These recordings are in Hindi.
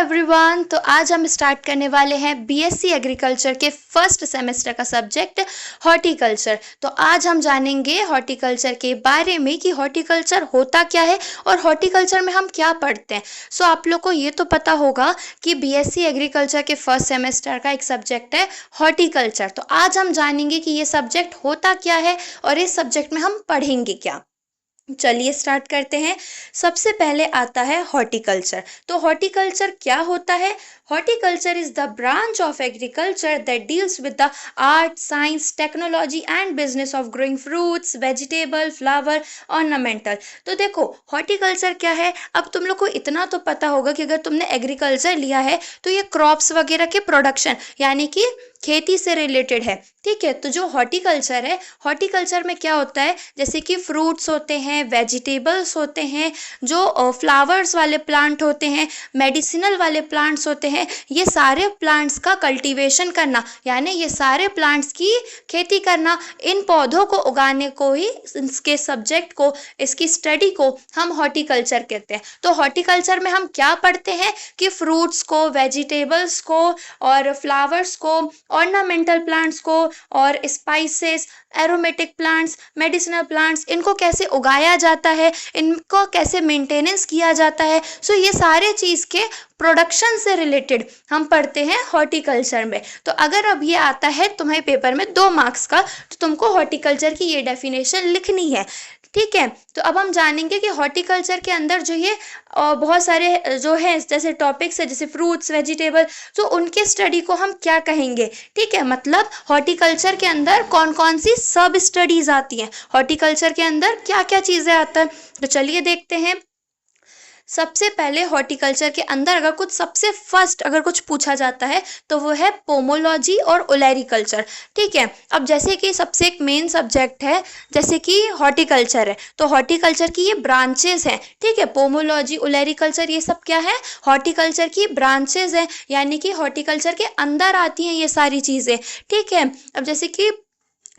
एवरीवन। तो आज हम स्टार्ट करने वाले हैं बीएससी एग्रीकल्चर के फर्स्ट सेमेस्टर का सब्जेक्ट हॉर्टिकल्चर। तो आज हम जानेंगे हॉर्टिकल्चर के बारे में कि हॉर्टिकल्चर होता क्या है और हॉर्टिकल्चर में हम क्या पढ़ते हैं। सो आप लोग को ये तो पता होगा कि बीएससी एग्रीकल्चर के फर्स्ट सेमेस्टर का एक सब्जेक्ट है हॉर्टिकल्चर। तो आज हम जानेंगे कि ये सब्जेक्ट होता क्या है और इस सब्जेक्ट में हम पढ़ेंगे क्या। चलिए स्टार्ट करते हैं। सबसे पहले आता है हॉर्टिकल्चर। तो हॉर्टिकल्चर क्या होता है? Horticulture is the branch of agriculture that deals with the art, science, technology and business of growing fruits, vegetable, flower, ornamental. तो देखो हॉर्टिकल्चर क्या है। अब तुम लोग को इतना तो पता होगा कि अगर तुमने एग्रीकल्चर लिया है तो ये क्रॉप्स वगैरह के प्रोडक्शन यानी कि खेती से रिलेटेड है। ठीक है, तो जो हॉर्टिकल्चर है, हॉर्टिकल्चर में क्या होता है, जैसे कि फ्रूट्स होते हैं, वेजिटेबल्स होते हैं, जो फ्लावर्स वाले प्लांट होते हैं, मेडिसिनल वाले प्लांट्स होते हैं, ये सारे प्लांट्स का कल्टीवेशन करना यानी ये सारे प्लांट्स की खेती करना, इन पौधों को उगाने को ही, इसके सब्जेक्ट को, इसकी स्टडी को हम हॉर्टिकल्चर कहते हैं। तो हॉर्टिकल्चर में हम क्या पढ़ते हैं कि फ्रूट्स को, वेजिटेबल्स को और फ्लावर्स को, ऑर्नामेंटल प्लांट्स को और spices, aromatic plants, medicinal plants, इनको कैसे उगाया जाता है, इनको कैसे मेंटेनेंस किया जाता है। सो ये सारे चीज़ के प्रोडक्शन से रिलेटेड हम पढ़ते हैं हॉर्टिकल्चर में। तो अगर अब ये आता है तुम्हारे पेपर में 2 मार्क्स का, तो तुमको हॉर्टिकल्चर की ये डेफिनेशन लिखनी है। ठीक है, तो अब हम जानेंगे कि हॉर्टिकल्चर के अंदर जो ये बहुत सारे जो है जैसे टॉपिक्स है, जैसे फ्रूट्स, वेजिटेबल, तो उनके स्टडी को हम क्या कहेंगे। ठीक है, मतलब हॉर्टिकल्चर के अंदर कौन कौन सी सब स्टडीज आती हैं, हॉर्टिकल्चर के अंदर क्या क्या चीज़ें आता है। तो चलिए देखते हैं। सबसे पहले हॉर्टिकल्चर के अंदर अगर कुछ सबसे फर्स्ट अगर कुछ पूछा जाता है तो वो है पोमोलॉजी और ओलेरिकल्चर। ठीक है, अब जैसे कि सबसे एक मेन सब्जेक्ट है जैसे कि हॉर्टिकल्चर है, तो हॉर्टिकल्चर की ये ब्रांचेस हैं। ठीक है, पोमोलॉजी, ओलेरिकल्चर, ये सब क्या है, हॉर्टिकल्चर की ब्रांचेस हैं, यानी कि हॉर्टिकल्चर के अंदर आती हैं ये सारी चीज़ें। ठीक है, अब जैसे कि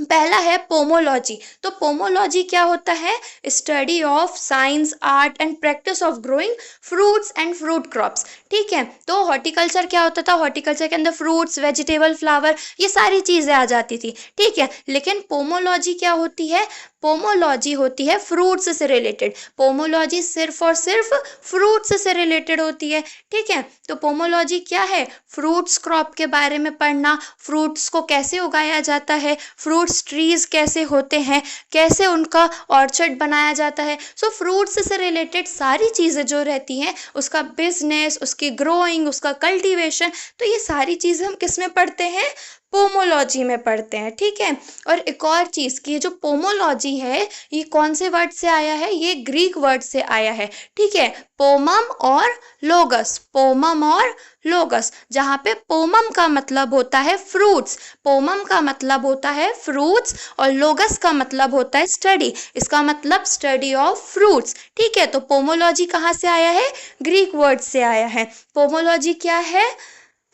पहला है पोमोलॉजी। तो पोमोलॉजी क्या होता है, study of science, art and practice of growing fruits and fruit crops. ठीक है, तो हॉर्टिकल्चर क्या होता था, हॉर्टिकल्चर के अंदर फ्रूट्स, वेजिटेबल, फ्लावर, ये सारी चीज़ें आ जाती थी। ठीक है, लेकिन पोमोलॉजी क्या होती है, पोमोलॉजी होती है फ्रूट्स से रिलेटेड। पोमोलॉजी सिर्फ और सिर्फ फ्रूट्स से रिलेटेड होती है। ठीक है, तो पोमोलॉजी क्या है, फ्रूट्स क्रॉप के बारे में पढ़ना, फ्रूट्स को कैसे उगाया जाता है, फ्रूट्स ट्रीज कैसे होते हैं, कैसे उनका ऑर्चर्ड बनाया जाता है। सो फ्रूट्स से रिलेटेड सारी चीज़ें जो रहती हैं, उसका बिजनेस, उसकी ग्रोइंग, उसका कल्टीवेशन, तो ये सारी चीज़ें हम किस में पढ़ते हैं, पोमोलॉजी में पढ़ते हैं। ठीक है, और एक और चीज़ की जो पोमोलॉजी है ये कौन से वर्ड से आया है, ये ग्रीक वर्ड से आया है। ठीक है, पोमम और लोगस, पोमम और लोगस, जहाँ पे पोमम का मतलब होता है फ्रूट्स, पोमम का मतलब होता है फ्रूट्स और लोगस का मतलब होता है स्टडी, इसका मतलब स्टडी ऑफ फ्रूट्स। ठीक है, तो पोमोलॉजी कहाँ से आया है, ग्रीक वर्ड से आया है। पोमोलॉजी क्या है,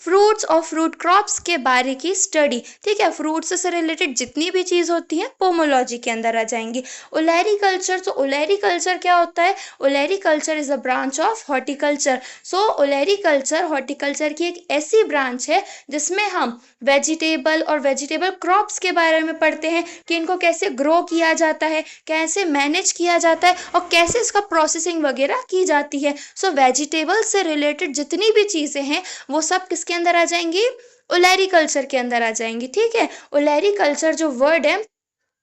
फ्रूट्स और फ्रूट क्रॉप्स के बारे की स्टडी। ठीक है, फ्रूट्स से रिलेटेड जितनी भी चीज़ होती है पोमोलॉजी के अंदर आ जाएंगी। ओलेरिकल्चर, तो ओलेरिकल्चर क्या होता है, olericulture is a branch of horticulture. So olericulture horticulture की एक ऐसी ब्रांच है जिसमें हम वेजिटेबल और वेजिटेबल क्रॉप्स के बारे में पढ़ते हैं कि इनको कैसे ग्रो किया जाता है, कैसे मैनेज किया जाता है और कैसे इसका प्रोसेसिंग वगैरह की जाती है। सो वेजिटेबल से रिलेटेड जितनी भी चीज़ें हैं वो सब किसके अंदर आ जाएंगी, ओलेरिकल्चर के अंदर आ जाएंगी। ठीक है, ओलेरिकल्चर जो वर्ड है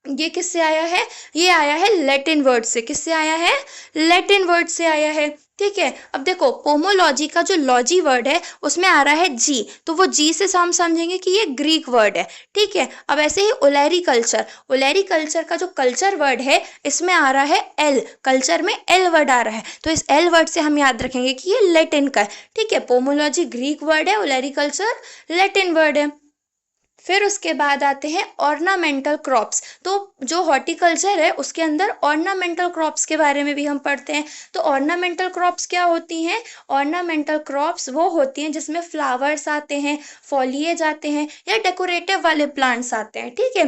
ये किससे आया है, ये आया है लैटिन वर्ड से। किससे आया है, लैटिन वर्ड से आया है। ठीक है, अब देखो पोमोलॉजी का जो लॉजी वर्ड है उसमें आ रहा है जी, तो वो जी से हम समझेंगे कि ये ग्रीक वर्ड है। ठीक है, अब ऐसे ही ओलेरिकल्चर, ओलेरिकल्चर का जो कल्चर वर्ड है इसमें आ रहा है एल, कल्चर में एल वर्ड आ रहा है, तो इस एल वर्ड से हम याद रखेंगे कि ये लैटिन का है। ठीक है, पोमोलॉजी ग्रीक वर्ड है, ओलेरिकल्चर लैटिन वर्ड है। फिर उसके बाद आते हैं ऑर्नामेंटल क्रॉप्स। तो जो हॉर्टिकल्चर है उसके अंदर ऑर्नामेंटल क्रॉप्स के बारे में भी हम पढ़ते हैं। तो ऑर्नामेंटल क्रॉप्स क्या होती हैं? ऑर्नामेंटल क्रॉप्स वो होती हैं जिसमें फ्लावर्स आते हैं, फॉलिएज आते हैं या डेकोरेटिव वाले प्लांट्स आते हैं। ठीक है,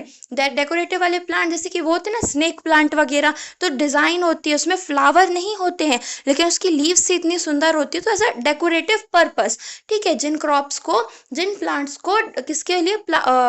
डेकोरेटिव वाले प्लांट जैसे कि वो होते हैं ना स्नेक प्लांट वगैरह, तो डिजाइन होती है उसमें, फ्लावर नहीं होते हैं लेकिन उसकी लीव्स इतनी सुंदर होती है, तो एज अ डेकोरेटिव पर्पस। ठीक है, जिन क्रॉप्स को, जिन प्लांट्स को किसके लिए,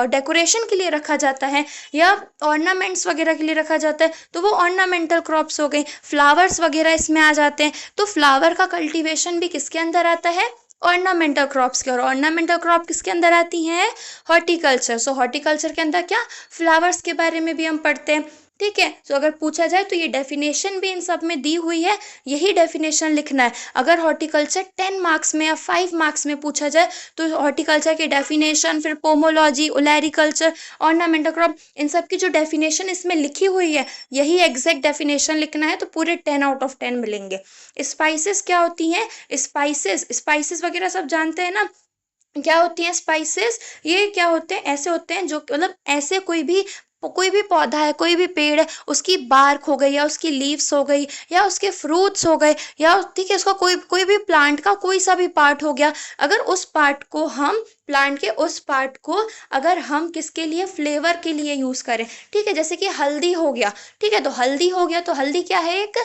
डेकोरेशन के लिए रखा जाता है या ऑर्नामेंट्स वगैरह के लिए रखा जाता है, तो वो ऑर्नामेंटल क्रॉप्स हो गई। फ्लावर्स वगैरह इसमें आ जाते हैं, तो फ्लावर का कल्टीवेशन भी किसके अंदर आता है? ऑर्नामेंटल क्रॉप्स के। और ऑर्नामेंटल क्रॉप किसके अंदर आती हैं? हॉर्टिकल्चर। सो हॉर्टिकल्चर के अंदर क्या, फ्लावर्स के बारे में भी हम पढ़ते हैं। ठीक है, तो अगर पूछा जाए तो ये डेफिनेशन भी इन सब में दी हुई है, यही डेफिनेशन लिखना है। अगर हॉर्टिकल्चर 10 मार्क्स में या 5 मार्क्स में पूछा जाए तो हॉर्टिकल्चर की डेफिनेशन, फिर पोमोलॉजी, ओलैरिकल्चर, ऑर्नामेंटल क्रॉप, इन सब की जो डेफिनेशन इसमें लिखी हुई है यही एग्जैक्ट डेफिनेशन लिखना है, तो पूरे 10 आउट ऑफ 10 मिलेंगे। स्पाइसेस क्या होती हैं? स्पाइसेस, स्पाइसेस वगैरह सब जानते हैं ना, क्या होती हैं स्पाइसेस? ये क्या होते हैं, ऐसे होते हैं जो मतलब ऐसे कोई भी पौधा है, कोई भी पेड़ है, उसकी बार्क हो गई या उसकी लीव्स हो गई या उसके फ्रूट्स हो गए या ठीक है उसका कोई कोई भी प्लांट का कोई सा भी पार्ट हो गया, अगर उस पार्ट को हम, प्लांट के उस पार्ट को अगर हम किसके लिए, फ्लेवर के लिए यूज करें। ठीक है, जैसे कि हल्दी हो गया। ठीक है, तो हल्दी हो गया, तो हल्दी क्या है, एक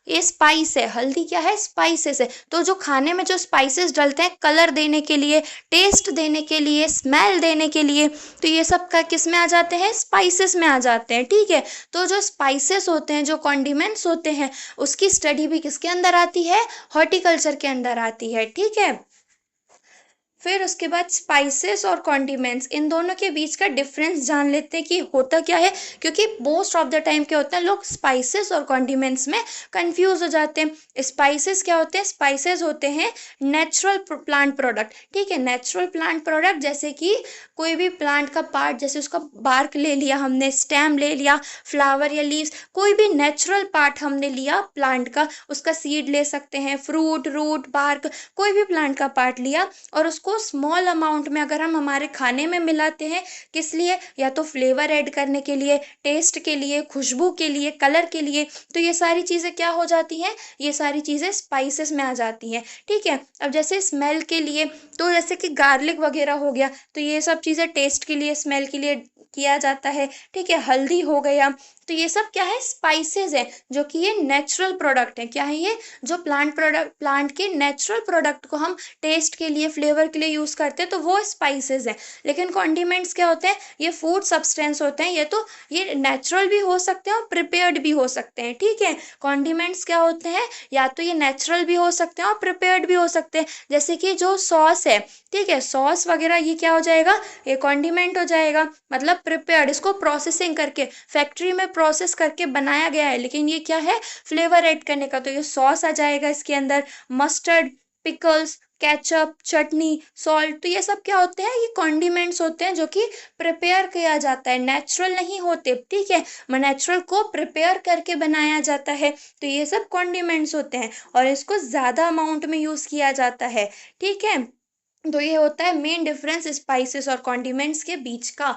ये स्पाइस है। हल्दी क्या है? स्पाइसेस है। तो जो खाने में जो स्पाइसेस डलते हैं कलर देने के लिए, टेस्ट देने के लिए, स्मेल देने के लिए, तो ये सब का किस में आ जाते हैं? स्पाइसेस में आ जाते हैं। ठीक है, तो जो स्पाइसेस होते हैं, जो कॉन्डिमेंट्स होते हैं, उसकी स्टडी भी किसके अंदर आती है? हॉर्टिकल्चर के अंदर आती है। ठीक है, फिर उसके बाद स्पाइसेस और कॉन्डिमेंट्स, इन दोनों के बीच का डिफरेंस जान लेते हैं कि होता क्या है, क्योंकि मोस्ट ऑफ द टाइम क्या होता है, लोग स्पाइसेस और कॉन्डिमेंट्स में कंफ्यूज हो जाते हैं। स्पाइसेस क्या होते हैं? स्पाइसेस होते हैं नेचुरल प्लांट प्रोडक्ट। ठीक है, नेचुरल प्लांट प्रोडक्ट, जैसे कि कोई भी प्लांट का पार्ट, जैसे उसका बार्क ले लिया हमने, स्टेम ले लिया, फ्लावर या लीव्स, कोई भी नेचुरल पार्ट हमने लिया प्लांट का, उसका सीड ले सकते हैं, फ्रूट, रूट, बार्क, कोई भी प्लांट का पार्ट लिया और उसको स्मॉल अमाउंट में अगर हम हमारे खाने में मिलाते हैं, किस लिए, या तो फ्लेवर ऐड करने के लिए, टेस्ट के लिए, खुशबू के लिए, कलर के लिए, तो ये सारी चीज़ें क्या हो जाती हैं? ये सारी चीज़ें स्पाइसेस में आ जाती हैं। ठीक है, अब जैसे स्मेल के लिए, तो जैसे कि गार्लिक वगैरह हो गया, तो ये सब चीज़ें टेस्ट के लिए, स्मेल के लिए किया जाता है। ठीक है, हल्दी हो गया, तो ये सब क्या है? स्पाइसेस है, जो कि ये नेचुरल प्रोडक्ट है। क्या है ये? जो प्लांट के नेचुरल प्रोडक्ट को हम टेस्ट के लिए, फ्लेवर के लिए यूज करते हैं, तो वो स्पाइसेस है। लेकिन कॉन्डिमेंट्स क्या होते हैं? ये फूड सब्सटेंस होते हैं, ये नेचुरल भी हो सकते हैं और प्रिपेयर्ड भी हो सकते हैं। ठीक है, कॉन्डिमेंट्स क्या होते हैं? या तो ये नेचुरल भी हो सकते हैं और प्रिपेयर्ड भी हो सकते हैं, जैसे कि जो सॉस है। ठीक है, सॉस वगैरह ये क्या हो जाएगा? ये कॉन्डिमेंट हो जाएगा, मतलब प्रिपेयर्ड, इसको प्रोसेसिंग करके फैक्ट्री में प्रोसेस करके बनाया गया है, लेकिन ये क्या है? फ्लेवर ऐड करने का, तो ये सॉस आ जाएगा इसके अंदर। मस्टर्ड, पिकल्स, केचप, चटनी, सॉल्ट, तो ये सब क्या होते हैं? ये कॉन्डिमेंट्स होते हैं जो कि प्रिपेयर किया जाता है, नेचुरल नहीं होते। ठीक है, नेचुरल को प्रिपेयर करके बनाया जाता है, तो ये सब कॉन्डिमेंट्स होते हैं और इसको ज़्यादा अमाउंट में यूज़ किया जाता है। ठीक है, तो ये होता है मेन डिफरेंस स्पाइसेस और कॉन्डिमेंट्स के बीच का।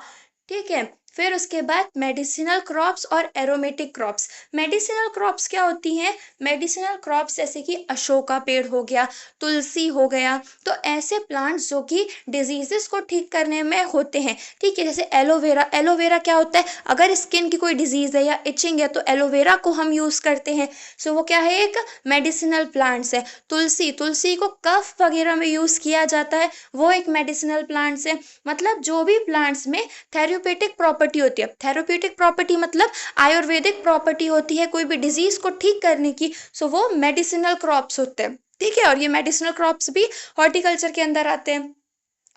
ठीक है, फिर उसके बाद मेडिसिनल क्रॉप्स और एरोमेटिक क्रॉप्स। मेडिसिनल क्रॉप्स क्या होती हैं? मेडिसिनल क्रॉप्स जैसे कि अशोका पेड़ हो गया, तुलसी हो गया, तो ऐसे प्लांट्स जो कि डिजीजेस को ठीक करने में होते हैं। ठीक है, जैसे एलोवेरा। एलोवेरा क्या होता है? अगर स्किन की कोई डिजीज है या इचिंग है तो एलोवेरा को हम यूज करते हैं, सो वो क्या है? एक मेडिसिनल प्लांट्स है। तुलसी, तुलसी को कफ वगैरह में यूज किया जाता है, वो एक मेडिसिनल प्लांट्स है। मतलब जो भी प्लांट्स में थेरेप्यूटिक प्रॉपर्टी होती है, थेरेप्यूटिक प्रॉपर्टी मतलब आयुर्वेदिक प्रॉपर्टी होती है कोई भी डिजीज को ठीक करने की, सो वो मेडिसिनल क्रॉप्स होते हैं। ठीक है, और ये मेडिसिनल क्रॉप्स भी हॉर्टिकल्चर के अंदर आते हैं।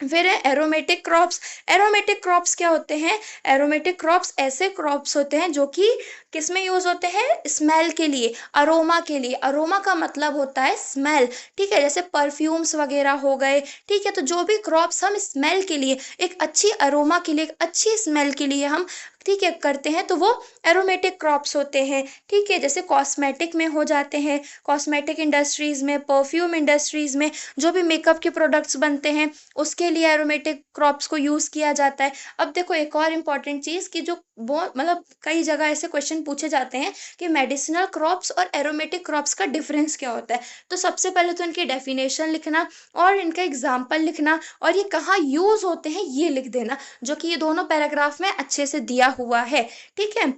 फिर है एरोमेटिक क्रॉप्स। एरोमेटिक क्रॉप्स क्या होते हैं? एरोमेटिक क्रॉप्स ऐसे क्रॉप्स होते हैं जो कि किस में यूज होते हैं? स्मेल के लिए, अरोमा के लिए। अरोमा का मतलब होता है स्मेल। ठीक है, जैसे परफ्यूम्स वगैरह हो गए। ठीक है, तो जो भी क्रॉप्स हम स्मेल के लिए, एक अच्छी अरोमा के लिए, एक अच्छी स्मेल के लिए हम ठीक है करते हैं तो वो एरोमेटिक क्रॉप्स होते हैं। ठीक है, जैसे कॉस्मेटिक में हो जाते हैं, कॉस्मेटिक इंडस्ट्रीज में, परफ्यूम इंडस्ट्रीज में जो भी मेकअप के प्रोडक्ट्स बनते हैं उसके लिए एरोमेटिक क्रॉप्स को यूज किया जाता है। अब देखो एक और इम्पॉर्टेंट चीज कि जो बहुत मतलब कई जगह ऐसे क्वेश्चन पूछे जाते हैं कि मेडिसिनल क्रॉप्स और एरोमेटिक क्रॉप्स का डिफरेंस क्या होता है। तो सबसे पहले तो इनकी डेफिनेशन लिखना और इनका एग्जाम्पल लिखना और ये कहाँ यूज होते हैं ये लिख देना, जो कि ये दोनों पैराग्राफ में अच्छे से दिया हुआ है। ठीक है,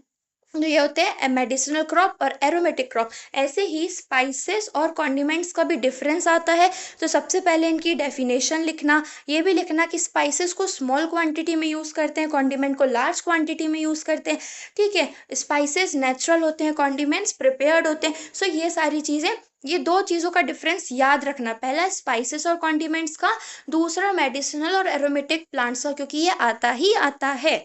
तो ये होते हैं मेडिसिनल क्रॉप और एरोमेटिक क्रॉप। ऐसे ही स्पाइसेस और कॉन्डिमेंट्स का भी डिफरेंस आता है। तो सबसे पहले इनकी डेफिनेशन लिखना, ये भी लिखना कि स्पाइसेस को स्मॉल क्वांटिटी में यूज़ करते हैं, कॉन्डिमेंट को लार्ज क्वांटिटी में यूज़ करते हैं। ठीक है, स्पाइसेस नेचुरल होते हैं, कॉन्डिमेंट्स प्रिपेयर्ड होते हैं। सो ये सारी चीज़ें, ये दो चीज़ों का डिफरेंस याद रखना, पहला स्पाइसेस और कॉन्डिमेंट्स का, दूसरा मेडिसिनल और एरोमेटिक प्लांट्स का, क्योंकि ये आता ही आता है।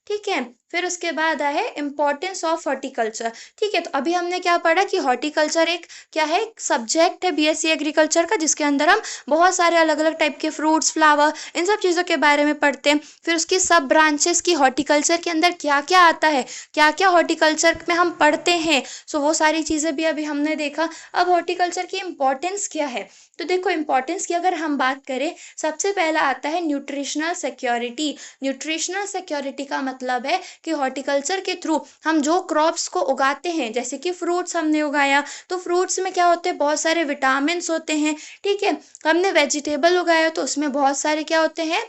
ठीक है, फिर उसके बाद है इम्पोर्टेंस ऑफ हॉर्टिकल्चर। ठीक है, तो अभी हमने क्या पढ़ा कि हॉर्टिकल्चर एक क्या है, एक सब्जेक्ट है बीएससी एग्रीकल्चर का, जिसके अंदर हम बहुत सारे अलग अलग टाइप के फ्रूट्स, फ्लावर, इन सब चीज़ों के बारे में पढ़ते हैं। फिर उसकी सब ब्रांचेस की हॉर्टिकल्चर के अंदर क्या क्या आता है, क्या क्या हॉर्टिकल्चर में हम पढ़ते हैं, सो वो सारी चीज़ें भी अभी हमने देखा। अब हॉर्टिकल्चर की इम्पोर्टेंस क्या है, तो देखो इम्पोर्टेंस की अगर हम बात करें, सबसे पहला आता है न्यूट्रिशनल सिक्योरिटी। न्यूट्रिशनल सिक्योरिटी का मतलब है कि हॉर्टिकल्चर के थ्रू हम जो क्रॉप्स को उगाते हैं, जैसे कि फ्रूट्स हमने उगाया तो फ्रूट्स में क्या होते हैं, बहुत सारे विटामिन्स होते हैं। ठीक है, हमने वेजिटेबल उगाया तो उसमें बहुत सारे क्या होते हैं,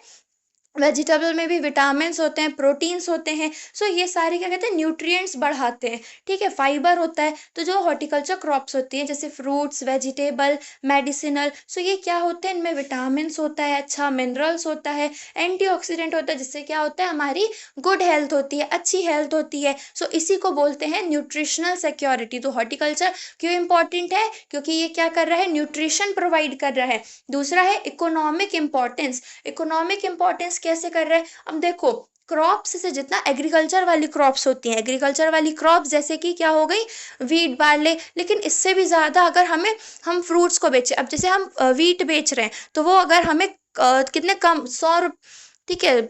वेजिटेबल में भी विटामिन्स होते हैं, प्रोटीन्स होते हैं। सो ये सारे क्या कहते हैं, न्यूट्रिएंट्स बढ़ाते हैं। ठीक है, फाइबर होता है। तो जो हॉर्टिकल्चर क्रॉप्स होती हैं जैसे फ्रूट्स, वेजिटेबल, मेडिसिनल, सो ये क्या होते हैं, इनमें विटामिन्स होता है, अच्छा मिनरल्स होता है, एंटीऑक्सीडेंट होता है, जिससे क्या होता है, हमारी गुड हेल्थ होती है, अच्छी हेल्थ होती है। सो इसी को बोलते हैं न्यूट्रिशनल सिक्योरिटी। तो हॉर्टिकल्चर क्यों इंपॉर्टेंट है, क्योंकि ये क्या कर रहा है, न्यूट्रिशन प्रोवाइड कर रहा है। दूसरा है इकोनॉमिक इंपॉर्टेंस। इकोनॉमिक इंपॉर्टेंस कैसे कर रहे हैं, अब देखो क्रॉप्स से जितना एग्रीकल्चर वाली क्रॉप्स होती हैं, एग्रीकल्चर वाली क्रॉप्स जैसे कि क्या हो गई, वीट, बार्ले, लेकिन इससे भी ज़्यादा अगर हम फ्रूट्स को बेचें, अब जैसे हम वीट बेच रहे हैं तो वो अगर हमें कितने कम 100 ठीक है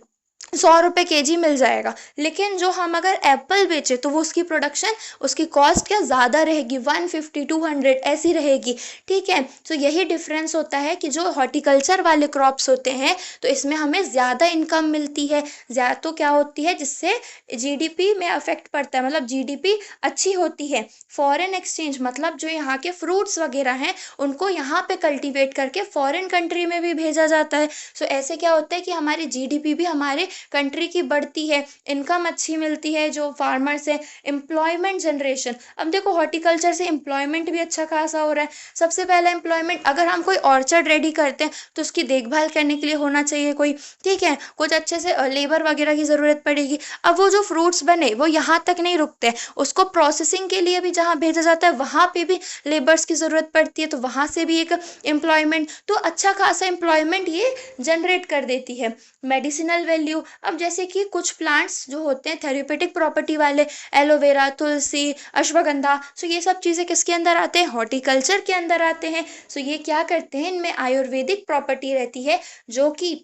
100 रुपये केजी मिल जाएगा, लेकिन जो हम अगर एप्पल बेचे तो वो उसकी प्रोडक्शन, उसकी कॉस्ट क्या ज़्यादा रहेगी, 150 200 ऐसी रहेगी। ठीक है, तो यही डिफरेंस होता है कि जो हॉर्टिकल्चर वाले क्रॉप्स होते हैं तो इसमें हमें ज़्यादा इनकम मिलती है, ज़्यादा तो क्या होती है, जिससे जीडीपी में अफेक्ट पड़ता है, मतलब जीडीपी अच्छी होती है। फॉरेन एक्सचेंज मतलब जो यहाँ के फ्रूट्स वगैरह हैं उनको यहाँ पे कल्टीवेट करके फॉरेन कंट्री में भी भेजा जाता है। सो ऐसे क्या होता है कि हमारी जीडीपी भी हमारे कंट्री की बढ़ती है, इनकम अच्छी मिलती है जो फार्मर्स है, एम्प्लॉयमेंट जनरेशन। अब देखो हॉर्टिकल्चर से एम्प्लॉयमेंट भी अच्छा खासा हो रहा है। सबसे पहला एम्प्लॉयमेंट, अगर हम कोई ऑर्चर्ड रेडी करते हैं तो उसकी देखभाल करने के लिए होना चाहिए कोई, ठीक है, कुछ अच्छे से लेबर वगैरह की ज़रूरत पड़ेगी। अब वो जो फ्रूट्स बने वो यहाँ तक नहीं रुकते, उसको प्रोसेसिंग के लिए भी जहाँ भेजा जाता है वहाँ पे भी लेबर्स की ज़रूरत पड़ती है, तो वहाँ से भी एक एम्प्लॉयमेंट, तो अच्छा खासा एम्प्लॉयमेंट ये जनरेट कर देती है। मेडिसिनल वैल्यू, अब जैसे कि कुछ प्लांट्स जो होते हैं थेरेप्यूटिक प्रॉपर्टी वाले, एलोवेरा, तुलसी, अश्वगंधा, सो ये सब चीज़ें किसके अंदर आते हैं, हॉर्टिकल्चर के अंदर आते हैं। सो ये क्या करते हैं, इनमें आयुर्वेदिक प्रॉपर्टी रहती है जो कि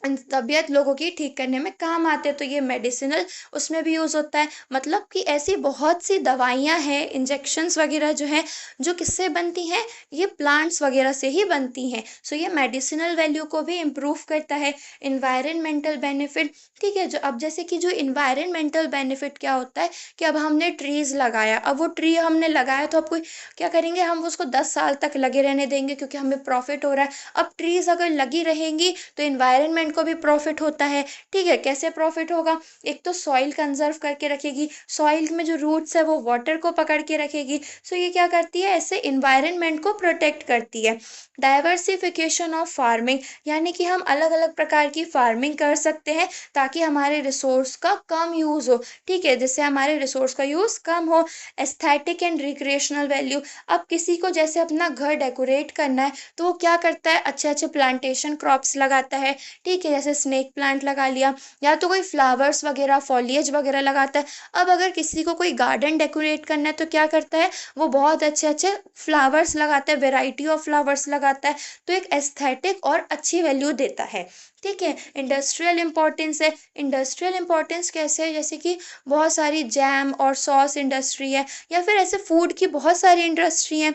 तबीयत लोगों की ठीक करने में काम आते हैं, तो ये मेडिसिनल उसमें भी यूज़ होता है। मतलब कि ऐसी बहुत सी दवाइयाँ हैं, इंजेक्शंस वगैरह जो हैं, जो किससे बनती हैं, ये प्लांट्स वगैरह से ही बनती हैं। सो ये मेडिसिनल वैल्यू को भी इम्प्रूव करता है। इन्वायरमेंटल बेनिफिट, ठीक है, जो अब जैसे कि जो इन्वायरमेंटल बेनिफिट क्या होता है कि अब हमने ट्रीज़ लगाया, अब वो ट्री हमने लगाया तो अब कोई क्या करेंगे, हम उसको 10 साल तक लगे रहने देंगे क्योंकि हमें प्रॉफिट हो रहा है। अब ट्रीज़ अगर लगी रहेंगी तो इन्वायरमेंट को भी प्रॉफिट होता है। ठीक है, कैसे प्रॉफिट होगा, एक तो सॉइल कंजर्व करके रखेगी, सॉइल में जो रूट्स है वो वाटर को पकड़ के रखेगी। सो ये क्या करती है, ऐसे इन्वायरमेंट को प्रोटेक्ट करती है। डाइवर्सिफिकेशन ऑफ फार्मिंग, यानी कि हम अलग अलग प्रकार की फार्मिंग कर सकते हैं ताकि हमारे रिसोर्स का कम यूज़ हो। ठीक है, जिससे हमारे रिसोर्स का यूज़ कम हो। एस्थेटिक एंड रिक्रिएशनल वैल्यू, अब किसी को जैसे अपना घर डेकोरेट करना है तो वो क्या करता है, अच्छे अच्छे प्लांटेशन क्रॉप्स लगाता है। ठीक ठीक है, जैसे स्नेक प्लांट लगा लिया, या तो कोई फ्लावर्स वगैरह फॉलिएज वगैरह लगाता है। अब अगर किसी को कोई गार्डन डेकोरेट करना है तो क्या करता है, वो बहुत अच्छे अच्छे फ्लावर्स लगाता है, वेराइटी ऑफ फ्लावर्स लगाता है, तो एक एस्थेटिक और अच्छी वैल्यू देता है। ठीक है, इंडस्ट्रियल इंपॉर्टेंस है। इंडस्ट्रियल इंपॉर्टेंस कैसे है, जैसे कि बहुत सारी जैम और सॉस इंडस्ट्री है, या फिर ऐसे फूड की बहुत सारी इंडस्ट्री है,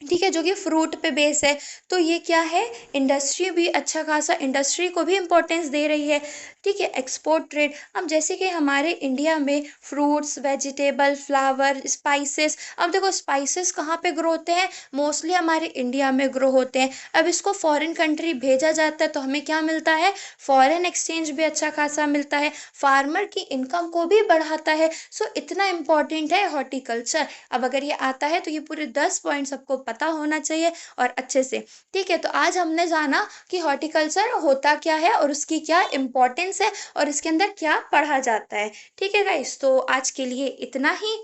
ठीक है, जो कि फ्रूट पे बेस है। तो ये क्या है, इंडस्ट्री भी अच्छा खासा इंडस्ट्री को भी इम्पोर्टेंस दे रही है। ठीक है, एक्सपोर्ट ट्रेड, अब जैसे कि हमारे इंडिया में फ्रूट्स, वेजिटेबल, फ्लावर, स्पाइसेस, अब देखो स्पाइसेस कहाँ पे ग्रो होते हैं, मोस्टली हमारे इंडिया में ग्रो होते हैं। अब इसको फॉरेन कंट्री भेजा जाता है तो हमें क्या मिलता है, फॉरेन एक्सचेंज भी अच्छा खासा मिलता है, फार्मर की इनकम को भी बढ़ाता है। सो इतना इम्पॉर्टेंट है हॉर्टिकल्चर। अब अगर ये आता है तो ये पूरे 10 पॉइंट सबको पता होना चाहिए और अच्छे से। ठीक है, तो आज हमने जाना कि हॉर्टिकल्चर होता क्या है और उसकी क्या इम्पोर्टेंस है और इसके अंदर क्या पढ़ा जाता है। ठीक है गाइस, तो आज के लिए इतना ही।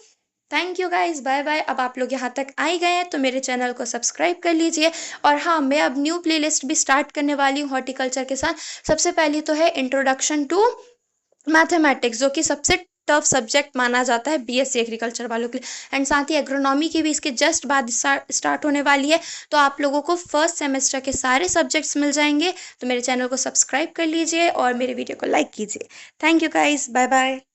Thank you guys, bye bye. अब आप लोग यहाँ तक आ ही गए हैं तो मेरे चैनल को सब्सक्राइब कर लीजिए। और हाँ, मैं अब न्यू प्लेलिस्ट भी स्टार्ट करने वाली हूँ हॉर्टिकल्चर के साथ। सबसे पहली तो है इंट्रोडक्शन टू मैथमेटिक्स, जो कि सबसे टफ सब्जेक्ट माना जाता है बीएससी एग्रीकल्चर वालों के लिए, एंड साथ ही एग्रोनॉमी की भी इसके जस्ट बाद स्टार्ट होने वाली है। तो आप लोगों को फर्स्ट सेमेस्टर के सारे सब्जेक्ट्स मिल जाएंगे। तो मेरे चैनल को सब्सक्राइब कर लीजिए और मेरे वीडियो को लाइक कीजिए। Thank you guys, bye bye.